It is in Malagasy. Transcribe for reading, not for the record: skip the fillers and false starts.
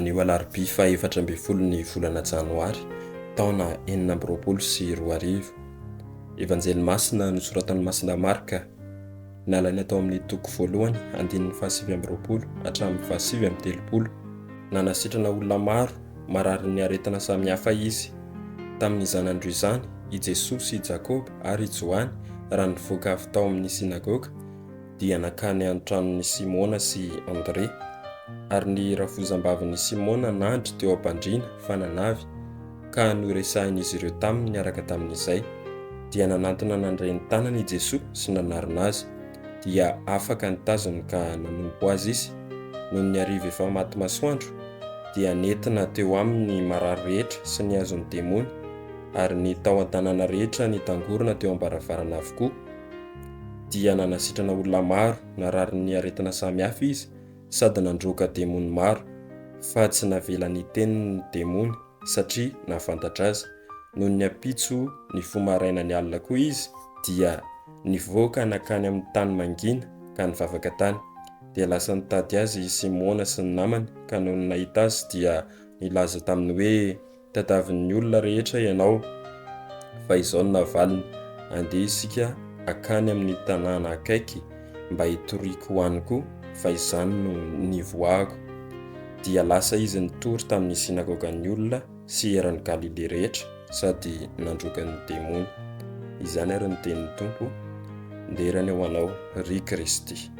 anio alarobia fa 14 ny volana janoary taona 2024. Evanjely masina nosoratan'ny masina Marka nalaina tao amin'ny toko voalohany 19:20 hatramin'ny 20:30. Nanasitrana olona maro marary ny aretina samihafa izy. Tamin'ny zanandroy izany i Jesosy, i Jakoba ary i Johany raha nivoaka avy tao amin'ny sinagoga dia nakany an-tranon'ny Simona sy André, ary ny rafozam-bavin'i Simona nandry teo am-pandriana fa nanavy, ka noresahin'izy ireo taminy niaraka tamin'izay dia nanantona nandray ny tanany i Jesosy sy nanarina azy, dia afaka nitazony ka nanompo azy izy. Noho ny hariva efa maty masoandro dia nentina teo aminy marary rehetra sy ny azon'ny demony, ary ny tao an-tanàna rehetra nitangorona teo am-baravarana avokoa. Dia nanasitrana olona maro, narary ny aretina samihafa izy sady nandroaka demony maro, fa tsy navela niteny ny demony satria nafantatra azy. Noho ny ampitso ny fomaraina ny alina koa izy dia nivoaka nakany amin'ny tany mangina ka nivavaka tany. Dia lasa nitady azy Simona sy ny namany, ka noho ny nahita azy dia nilaza taminy hoe, tadiavin'ny olona rehetra ianao, fa izao no navaliny, andeha isika akany amin'ny tanàna akaiky mba hitoriako ho any koa, fa izany no nivoahako. Dia lasa izy nitory tamin'ny sinagogan'ny olona sy eran'ny Galile rehetra sady nandroaka ny demony. Izany ary ny tenin'ny Tompo, nderany ho anao ry Kristy.